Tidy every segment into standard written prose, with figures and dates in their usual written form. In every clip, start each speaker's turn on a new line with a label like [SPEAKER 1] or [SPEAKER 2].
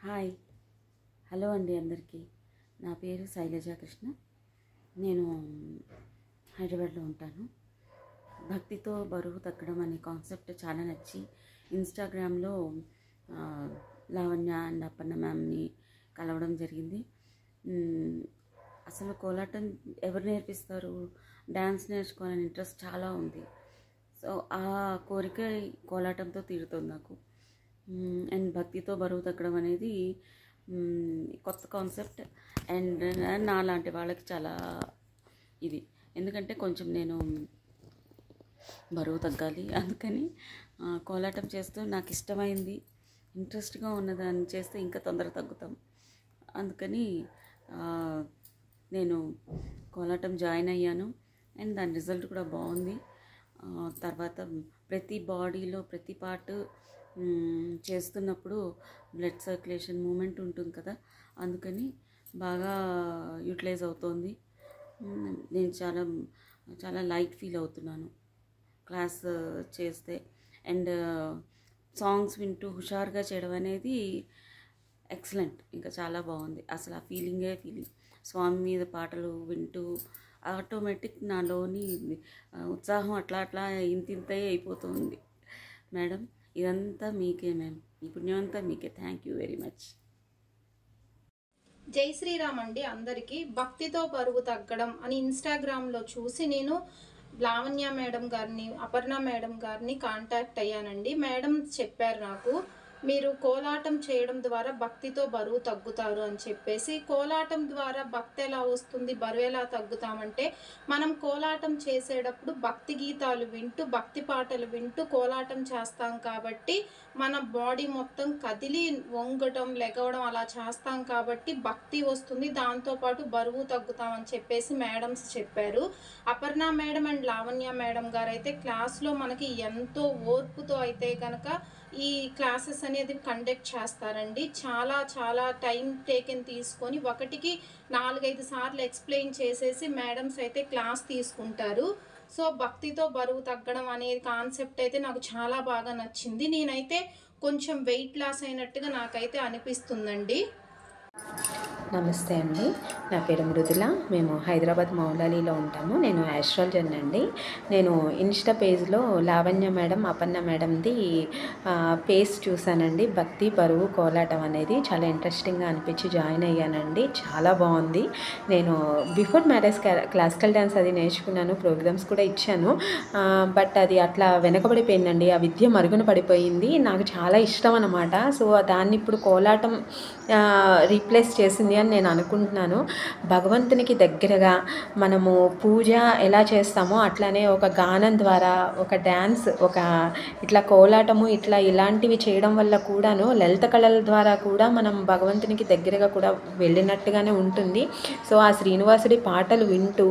[SPEAKER 1] Hi hello అండి అందరికీ. నా పేరు శైలజా కృష్ణ. నేను హైదరాబాద్లో ఉంటాను. భక్తితో బరువు తగ్గడం అనే కాన్సెప్ట్ చాలా నచ్చి ఇన్స్టాగ్రామ్లో లావణ్య అండ్ అపర్ణ మ్యామ్ని కలవడం జరిగింది. అసలు కోలాటం ఎవరు నేర్పిస్తారు, డ్యాన్స్ నేర్చుకోవాలని ఇంట్రెస్ట్ చాలా ఉంది. సో ఆ కోరిక కోలాటంతో తీరుతుంది నాకు. అండ్ భక్తితో బరువు తగ్గడం అనేది కొత్త కాన్సెప్ట్ అండ్ నా లాంటి వాళ్ళకి చాలా ఇది. ఎందుకంటే కొంచెం నేను బరువు తగ్గాలి, అందుకని కోలాటం చేస్తూ నాకు ఇష్టమైంది, ఇంట్రెస్ట్గా ఉన్నదాన్ని చేస్తే ఇంకా తొందరగా తగ్గుతాం. అందుకని నేను కోలాటం జాయిన్ అయ్యాను అండ్ దాని రిజల్ట్ కూడా బాగుంది. తర్వాత ప్రతి బాడీలో ప్రతి పార్ట్ చేస్తున్నప్పుడు బ్లడ్ సర్క్యులేషన్ మూమెంట్ ఉంటుంది కదా, అందుకని బాగా యూటిలైజ్ అవుతోంది. నేను చాలా చాలా లైట్ ఫీల్ అవుతున్నాను క్లాస్ చేస్తే. అండ్ సాంగ్స్ వింటూ హుషారుగా చేయడం అనేది ఎక్సలెంట్, ఇంకా చాలా బాగుంది. అసలు ఆ ఫీలింగ్ స్వామి మీద పాటలు వింటూ ఆటోమేటిక్ నాలోని ఉత్సాహం అట్లా అట్లా ఇంతింతై అయిపోతుంది. మేడం, ఇదంతా మీకే మ్యామ్, ఈ పుణ్యం అంతా మీకే. Thank you very much.
[SPEAKER 2] జై శ్రీరామ్ అండి అందరికీ. భక్తితో బరువు తగ్గడం అని ఇన్స్టాగ్రామ్లో చూసి నేను లావణ్య మేడం గారిని, అపర్ణ మేడం గారిని కాంటాక్ట్ అయ్యానండి. మేడం చెప్పారు నాకు, మీరు కోలాటం చేయడం ద్వారా భక్తితో బరువు తగ్గుతారు అని చెప్పేసి. కోలాటం ద్వారా భక్తి ఎలా వస్తుంది, బరువు ఎలా తగ్గుతామంటే, మనం కోలాటం చేసేటప్పుడు భక్తి గీతాలు వింటూ, భక్తి పాటలు వింటూ కోలాటం చేస్తాం కాబట్టి మన బాడీ మొత్తం కదిలి వంగటం లెగవడం అలా చేస్తాం కాబట్టి భక్తి వస్తుంది, దాంతోపాటు బరువు తగ్గుతామని చెప్పేసి మేడమ్స్ చెప్పారు. Aparna madam and Lavanya madam గారు అయితే క్లాస్లో మనకి ఎంతో ఓర్పుతో అయితే కనుక ఈ క్లాసెస్ అనేది కండక్ట్ చేస్తారండి. చాలా చాలా టైం టేకెన్ తీసుకొని ఒకటికి 4-5 సార్లు ఎక్స్ప్లెయిన్ చేసేసి మేడమ్స్ అయితే క్లాస్ తీసుకుంటారు. సో భక్తితో బరువు తగ్గడం అనే కాన్సెప్ట్ అయితే నాకు చాలా బాగా నచ్చింది. నేనైతే కొంచెం వెయిట్ లాస్ అయినట్టుగా నాకైతే అనిపిస్తుందండి.
[SPEAKER 3] నమస్తే అండి, నా పేరు మృదుల. మేము హైదరాబాద్ మౌలాలీలో ఉంటాము. నేను ఆస్ట్రాలజర్ అండి. నేను ఇన్స్టా పేజ్లో లావణ్య మేడం, అపర్ణ మేడంది పేజ్ చూశానండి. భక్తి బరువు కోలాటం అనేది చాలా ఇంట్రెస్టింగ్గా అనిపించి జాయిన్ అయ్యానండి. చాలా బాగుంది. నేను బిఫోర్ మ్యారేజ్ క్లాసికల్ డ్యాన్స్ అది నేర్చుకున్నాను, ప్రోగ్రామ్స్ కూడా ఇచ్చాను. బట్ అది అట్లా వెనకబడిపోయిందండి, ఆ విద్య మరుగున పడిపోయింది. నాకు చాలా ఇష్టం అన్నమాట. సో దాన్ని ఇప్పుడు కోలాటం రీప్లేస్ చేసింది అని నేను అనుకుంటున్నాను. భగవంతునికి దగ్గరగా మనము పూజ ఎలా చేస్తామో అట్లానే ఒక గానం ద్వారా, ఒక డ్యాన్స్, ఒక ఇట్లా కోలాటము ఇలాంటివి చేయడం వల్ల కూడాను లలిత కళల ద్వారా కూడా మనం భగవంతునికి దగ్గరగా కూడా వెళ్ళినట్టుగానే ఉంటుంది. సో ఆ శ్రీనివాసుడి పాటలు వింటూ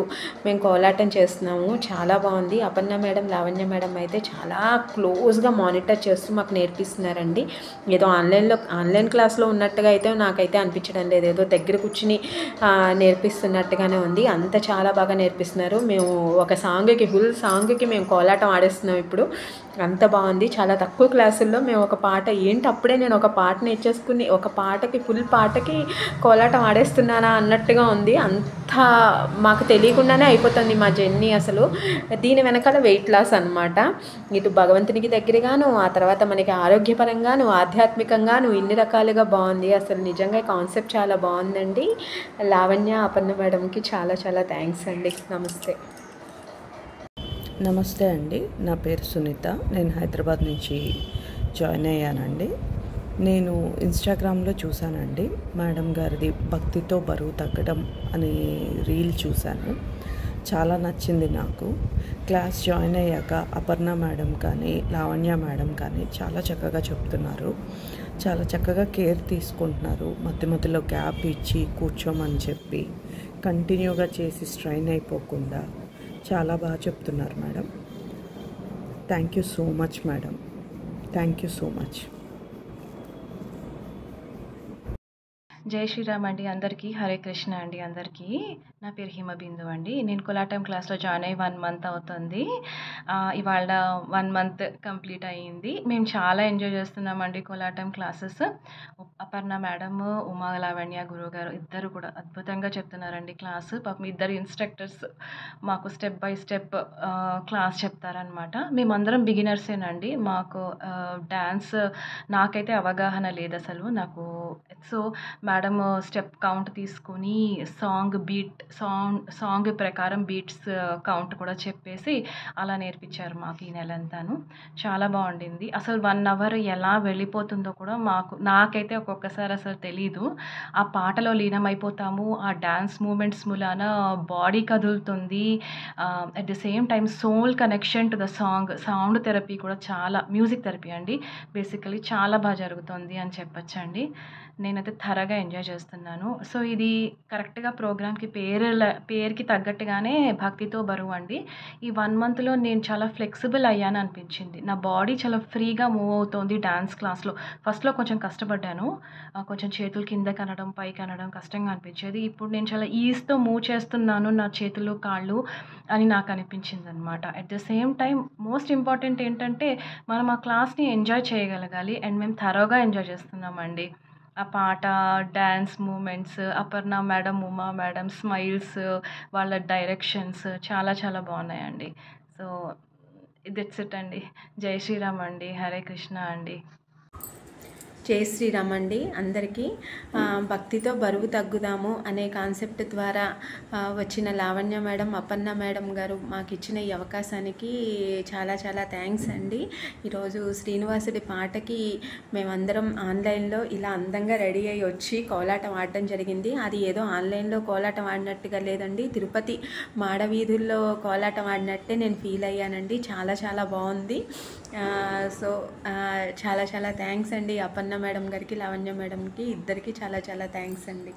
[SPEAKER 3] మేము కోలాటం చేస్తున్నాము. చాలా బాగుంది. అపర్ణ మేడం, లావణ్య మేడం అయితే చాలా క్లోజ్గా మానిటర్ చేస్తూ మాకు నేర్పిస్తున్నారండి. ఏదో ఆన్లైన్ క్లాస్లో ఉన్నట్టుగా అయితే నాకైతే అనిపించడం లేదు, ఏదో దగ్గర కూర్చుని నేర్పిస్తున్నట్టుగానే ఉంది. అంత చాలా బాగా నేర్పిస్తున్నారు. మేము ఒక ఫుల్ సాంగ్కి మేము కోలాటం ఆడేస్తున్నాం ఇప్పుడు. అంత బాగుంది. చాలా తక్కువ క్లాసుల్లో మేము ఒక పాట అప్పుడే నేను ఒక పాట నేర్చేసుకుని ఒక పాటకి ఫుల్ పాటకి కోలాటం ఆడేస్తున్నానా అన్నట్టుగా ఉంది. అంత మాకు తెలియకుండానే అయిపోతుంది మా జర్నీ. అసలు దీని వెనకాల వెయిట్ లాస్ అనమాట. ఇటు భగవంతునికి దగ్గరగాను, ఆ తర్వాత మనకి ఆరోగ్యపరంగాను, ఆధ్యాత్మికంగాను ఇన్ని రకాలుగా బాగుంది. అసలు నిజంగా కాన్సెప్ట్ చాలా బాగుందండి. లావణ్య, అపర్ణ మేడంకి చాలా చాలా థ్యాంక్స్ అండి. నమస్తే.
[SPEAKER 4] నమస్తే అండి, నా పేరు సునీత. నేను హైదరాబాద్ నుంచి జాయిన్ అయ్యానండి. నేను ఇన్స్టాగ్రామ్లో చూశానండి మేడం గారిది భక్తితో బరువు తగ్గడం అనే రీల్ చూశాను. చాలా నచ్చింది నాకు. క్లాస్ జాయిన్ అయ్యాక అపర్ణ మేడం కానీ, లావణ్య మేడం కానీ చాలా చక్కగా చెప్తున్నారు. చాలా చక్కగా కేర్ తీసుకుంటున్నారు. మధ్యలో గ్యాప్ ఇచ్చి కూర్చోమని చెప్పి కంటిన్యూగా చేసి స్ట్రైన్ అయిపోకుండా చాలా బాగా చెప్తున్నారు madam. Thank you so much madam. Thank you so much.
[SPEAKER 5] జై శ్రీరామ్ అండి అందరికీ, హరే కృష్ణ అండి అందరికీ. నా పేరు హిమబిందు అండి. నేను కోలాటం క్లాస్లో జాయిన్ అయ్యి 1 మంత్ అవుతుంది. ఇవాళ 1 మంత్ కంప్లీట్ అయ్యింది. మేము చాలా ఎంజాయ్ చేస్తున్నామండి కోలాటం క్లాసెస్. అపర్ణ మేడం, ఉమా లావణ్య గురువు గారు ఇద్దరు కూడా అద్భుతంగా చెప్తున్నారండి క్లాసు. పాపం ఇద్దరు ఇన్స్ట్రక్టర్స్ మాకు స్టెప్ బై స్టెప్ క్లాస్ చెప్తారనమాట. మేమందరం బిగినర్సేనండి. మాకు డ్యాన్స్ నాకైతే అవగాహన లేదు అసలు నాకు. సో మేడం స్టెప్ కౌంట్ తీసుకుని సాంగ్ ప్రకారం బీట్స్ కౌంట్ కూడా చెప్పేసి అలా నేర్పించారు మాకు ఈ నెలంతాను. చాలా బాగుండింది. అసలు 1 అవర్ ఎలా వెళ్ళిపోతుందో కూడా నాకైతే ఒక్కొక్కసారి అసలు తెలీదు. ఆ పాటలో లీనమైపోతాము. ఆ డ్యాన్స్ మూమెంట్స్ మూలాన బాడీ కదులుతుంది. At the same time soul connection to the sound therapy కూడా చాలా, మ్యూజిక్ థెరపీ అండి బేసికలీ చాలా బాగా జరుగుతుంది అని చెప్పచ్చండి. నేనైతే త్వరగా ఎంజాయ్ చేస్తున్నాను. సో ఇది కరెక్ట్గా ప్రోగ్రామ్కి పేరుకి తగ్గట్టుగానే భక్తితో బరువు అండి. ఈ 1 మంత్లో నేను చాలా ఫ్లెక్సిబుల్ అయ్యాను అనిపించింది. నా బాడీ చాలా ఫ్రీగా మూవ్ అవుతోంది డ్యాన్స్ క్లాస్లో. ఫస్ట్లో కొంచెం కష్టపడ్డాను. కొంచెం చేతులు కిందకి అనడం పైకి అనడం కష్టంగా అనిపించేది. ఇప్పుడు నేను చాలా ఈజ్తో మూవ్ చేస్తున్నాను నా చేతులు కాళ్ళు అని నాకు అనిపించింది అనమాట. At the same time most important ఏంటంటే మనం ఆ క్లాస్ని ఎంజాయ్ చేయగలగాలి. అండ్ మేము థరోగా ఎంజాయ్ చేస్తున్నామండి. ఆ పాట, dance moments, Aparna madam, Uma madam smiles, వాళ్ళ డైరెక్షన్స్ చాలా చాలా బాగున్నాయండి. సో ఇట్స్ ఇట్ అండి. జై శ్రీరామ్ అండి, హరే కృష్ణ అండి.
[SPEAKER 3] జై శ్రీరామ్ అండి అందరికీ. భక్తితో బరువు తగ్గుదాము అనే కాన్సెప్ట్ ద్వారా వచ్చిన లావణ్య మేడం, అపర్ణ మేడం గారు మాకు ఇచ్చిన ఈ అవకాశానికి చాలా చాలా థ్యాంక్స్ అండి. ఈరోజు శ్రీనివాసుడి పాటకి మేమందరం ఆన్లైన్లో ఇలా అందంగా రెడీ అయ్యి వచ్చి కోలాటం ఆడటం జరిగింది. అది ఏదో ఆన్లైన్లో కోలాటం ఆడినట్టుగా లేదండి, తిరుపతి మాడవీధుల్లో కోలాటం ఆడినట్టే నేను ఫీల్ అయ్యానండి. చాలా చాలా బాగుంది. సో చాలా చాలా థ్యాంక్స్ అండి అపర్ణ మేడం గారికి, లావణ్య మేడంకి, ఇద్దరికి చాలా చాలా థ్యాంక్స్ అండి.